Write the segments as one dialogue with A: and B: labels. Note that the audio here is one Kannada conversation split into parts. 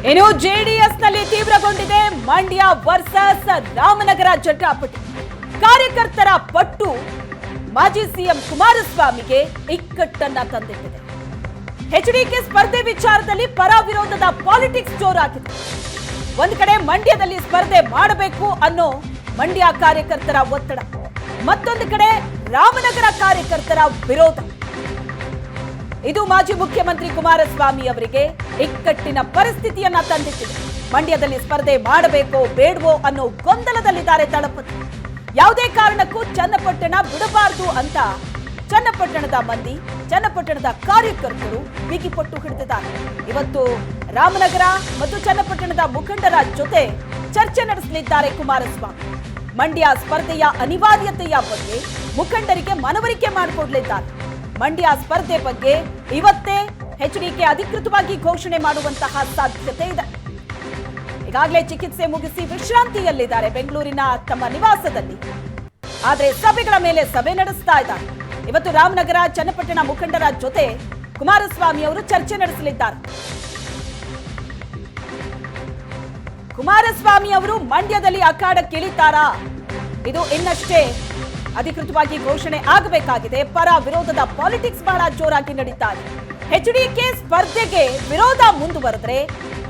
A: ಇನ್ನು ಜೆಡಿಎಸ್ನಲ್ಲಿ ತೀವ್ರಗೊಂಡಿದೆ ಮಂಡ್ಯ ವರ್ಸಸ್ ರಾಮನಗರ ಜಟಾಪಟಿ. ಕಾರ್ಯಕರ್ತರ ಪಟ್ಟು ಮಾಜಿ ಸಿಎಂ ಕುಮಾರಸ್ವಾಮಿಗೆ ಇಕ್ಕಟ್ಟನ್ನ ತಂದಿಟ್ಟಿದೆ. ಎಚ್ಡಿಕೆ ಸ್ಪರ್ಧೆ ವಿಚಾರದಲ್ಲಿ ಪರ ವಿರೋಧದ ಪಾಲಿಟಿಕ್ಸ್ ಜೋರಾಗಿದೆ. ಒಂದು ಕಡೆ ಮಂಡ್ಯದಲ್ಲಿ ಸ್ಪರ್ಧೆ ಮಾಡಬೇಕು ಅನ್ನೋ ಮಂಡ್ಯ ಕಾರ್ಯಕರ್ತರ ಒತ್ತಡ, ಮತ್ತೊಂದು ಕಡೆ ರಾಮನಗರ ಕಾರ್ಯಕರ್ತರ ವಿರೋಧ. ಇದು ಮಾಜಿ ಮುಖ್ಯಮಂತ್ರಿ ಕುಮಾರಸ್ವಾಮಿ ಅವರಿಗೆ ಇಕ್ಕಟ್ಟಿನ ಪರಿಸ್ಥಿತಿಯನ್ನ ತಂದಿಟ್ಟಿದೆ. ಮಂಡ್ಯದಲ್ಲಿ ಸ್ಪರ್ಧೆ ಮಾಡಬೇಕೋ ಬೇಡವೋ ಅನ್ನೋ ಗೊಂದಲದಲ್ಲಿದ್ದಾರೆ ದಳಪತಿ. ಯಾವುದೇ ಕಾರಣಕ್ಕೂ ಚನ್ನಪಟ್ಟಣ ಬಿಡಬಾರದು ಅಂತ ಚನ್ನಪಟ್ಟಣದ ಮಂದಿ, ಚನ್ನಪಟ್ಟಣದ ಕಾರ್ಯಕರ್ತರು ಬಿಗಿಪಟ್ಟು ಹಿಡಿದಿದ್ದಾರೆ. ಇವತ್ತು ರಾಮನಗರ ಮತ್ತು ಚನ್ನಪಟ್ಟಣದ ಮುಖಂಡರ ಜೊತೆ ಚರ್ಚೆ ನಡೆಸಲಿದ್ದಾರೆ ಕುಮಾರಸ್ವಾಮಿ. ಮಂಡ್ಯ ಸ್ಪರ್ಧೆಯ ಅನಿವಾರ್ಯತೆಯ ಬಗ್ಗೆ ಮುಖಂಡರಿಗೆ ಮನವರಿಕೆ ಮಾಡಿಕೊಡಲಿದ್ದಾರೆ. ಮಂಡ್ಯ ಸ್ಪರ್ಧೆ ಬಗ್ಗೆ ಇವತ್ತೇ ಎಚ್ಡಿಕೆ ಅಧಿಕೃತವಾಗಿ ಘೋಷಣೆ ಮಾಡುವಂತಹ ಸಾಧ್ಯತೆ ಇದೆ. ಈಗಾಗಲೇ ಚಿಕಿತ್ಸೆ ಮುಗಿಸಿ ವಿಶ್ರಾಂತಿಯಲ್ಲಿದ್ದಾರೆ ಬೆಂಗಳೂರಿನ ತಮ್ಮ ನಿವಾಸದಲ್ಲಿ. ಆದರೆ ಸಭೆಗಳ ಮೇಲೆ ಸಭೆ ನಡೆಸ್ತಾ ಇದ್ದಾರೆ. ಇವತ್ತು ರಾಮನಗರ ಚನ್ನಪಟ್ಟಣ ಮುಖಂಡರ ಜೊತೆ ಕುಮಾರಸ್ವಾಮಿ ಅವರು ಚರ್ಚೆ ನಡೆಸಲಿದ್ದಾರೆ. ಕುಮಾರಸ್ವಾಮಿ ಅವರು ಮಂಡ್ಯದಲ್ಲಿ ಅಖಾಡಕ್ಕಿಳಿತಾರಾ? ಇದು ಇನ್ನಷ್ಟೇ ಅಧಿಕೃತವಾಗಿ ಘೋಷಣೆ ಆಗಬೇಕಾಗಿದೆ. ಪರ ವಿರೋಧದ ಪಾಲಿಟಿಕ್ಸ್ ಬಹಳ ಜೋರಾಗಿ ನಡೀತಾ ಇದೆ. ಎಚ್ಡಿಕೆ ಸ್ಪರ್ಧೆಗೆ ವಿರೋಧ ಮುಂದುವರೆದ್ರೆ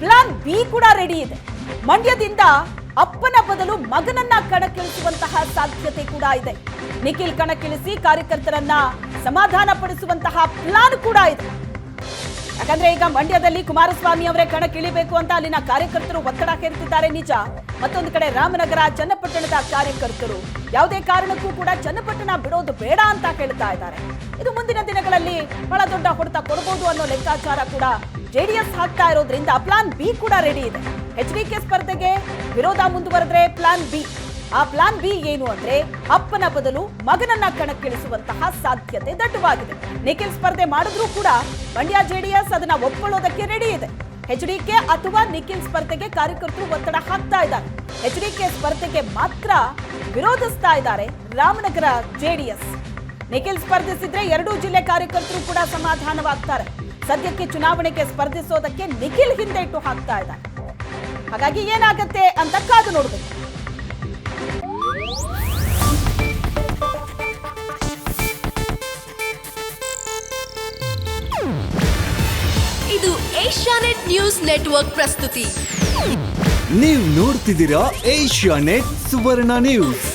A: ಪ್ಲಾನ್ ಬಿ ಕೂಡ ರೆಡಿ ಇದೆ. ಮಂಡ್ಯದಿಂದ ಅಪ್ಪನ ಬದಲು ಮಗನನ್ನ ಕಣಕ್ಕಿಳಿಸುವಂತಹ ಸಾಧ್ಯತೆ ಕೂಡ ಇದೆ. ನಿಖಿಲ್ ಕಣಕ್ಕಿಳಿಸಿ ಕಾರ್ಯಕರ್ತರನ್ನ ಸಮಾಧಾನ ಪಡಿಸುವಂತಹ ಪ್ಲಾನ್ ಕೂಡ ಇದೆ. ಯಾಕಂದ್ರೆ ಈಗ ಮಂಡ್ಯದಲ್ಲಿ ಕುಮಾರಸ್ವಾಮಿ ಅವರೇ ಕಣಕ್ಕಿಳಿಬೇಕು ಅಂತ ಅಲ್ಲಿನ ಕಾರ್ಯಕರ್ತರು ಒತ್ತಡ ಹೇರುತ್ತಿದ್ದಾರೆ ನಿಜ. ಮತ್ತೊಂದು ಕಡೆ ರಾಮನಗರ ಚನ್ನಪಟ್ಟಣದ ಕಾರ್ಯಕರ್ತರು ಯಾವುದೇ ಕಾರಣಕ್ಕೂ ಕೂಡ ಚನ್ನಪಟ್ಟಣ ಬಿಡೋದು ಬೇಡ ಅಂತ ಹೇಳ್ತಾ ಇದ್ದಾರೆ. ಇದು ಮುಂದಿನ ದಿನಗಳಲ್ಲಿ ಬಹಳ ದೊಡ್ಡ ಹೊಡೆತ ಕೊಡಬಹುದು ಅನ್ನೋ ಲೆಕ್ಕಾಚಾರ ಕೂಡ ಜೆಡಿಎಸ್ ಹಾಕ್ತಾ ಇರೋದ್ರಿಂದ ಪ್ಲಾನ್ ಬಿ ಕೂಡ ರೆಡಿ ಇದೆ. ಎಚ್ಡಿಕೆ ಸ್ಪರ್ಧೆಗೆ ವಿರೋಧ ಮುಂದುವರೆದ್ರೆ ಪ್ಲಾನ್ ಬಿ. ಆ ಪ್ಲಾನ್ ಬಿ ಏನು ಅಂದ್ರೆ ಅಪ್ಪನ ಬದಲು ಮಗನನ್ನ ಕಣಕ್ಕಿಳಿಸುವಂತಹ ಸಾಧ್ಯತೆ ದಟ್ಟವಾಗಿದೆ. ನಿಖಿಲ್ ಸ್ಪರ್ಧೆ ಮಾಡಿದ್ರೂ ಕೂಡ ಮಂಡ್ಯ ಜೆಡಿಎಸ್ ಅದನ್ನ ಒಪ್ಕೊಳ್ಳೋದಕ್ಕೆ ರೆಡಿ ಇದೆ. ಎಚ್ಡಿಕೆ ಅಥವಾ ನಿಖಿಲ್ ಸ್ಪರ್ಧೆಗೆ ಕಾರ್ಯಕರ್ತರು ಒತ್ತಡ ಹಾಕ್ತಾ ಇದ್ದಾರೆ. ಎಚ್ಡಿಕೆ ಸ್ಪರ್ಧೆಗೆ ಮಾತ್ರ ವಿರೋಧಿಸ್ತಾ ಇದ್ದಾರೆ ರಾಮನಗರ ಜೆಡಿಎಸ್. ನಿಖಿಲ್ ಸ್ಪರ್ಧಿಸಿದ್ರೆ ಎರಡೂ ಜಿಲ್ಲೆ ಕಾರ್ಯಕರ್ತರು ಕೂಡ ಸಮಾಧಾನವಾಗ್ತಾರೆ. ಸದ್ಯಕ್ಕೆ ಚುನಾವಣೆಗೆ ಸ್ಪರ್ಧಿಸೋದಕ್ಕೆ ನಿಖಿಲ್ ಹಿಂದೆ ಇಟ್ಟು ಹಾಕ್ತಾ ಇದ್ದಾರೆ. ಹಾಗಾಗಿ ಏನಾಗತ್ತೆ ಅಂತ ಕಾದು ನೋಡಬೇಕು.
B: ಇದು ಏಷ್ಯಾನೆಟ್ ನ್ಯೂಸ್ ನೆಟ್ವರ್ಕ್ ಪ್ರಸ್ತುತಿ.
C: ನೀವು ನೋಡ್ತಿದ್ದೀರಾ ಏಷ್ಯಾನೆಟ್ ಸುವರ್ಣ ನ್ಯೂಸ್.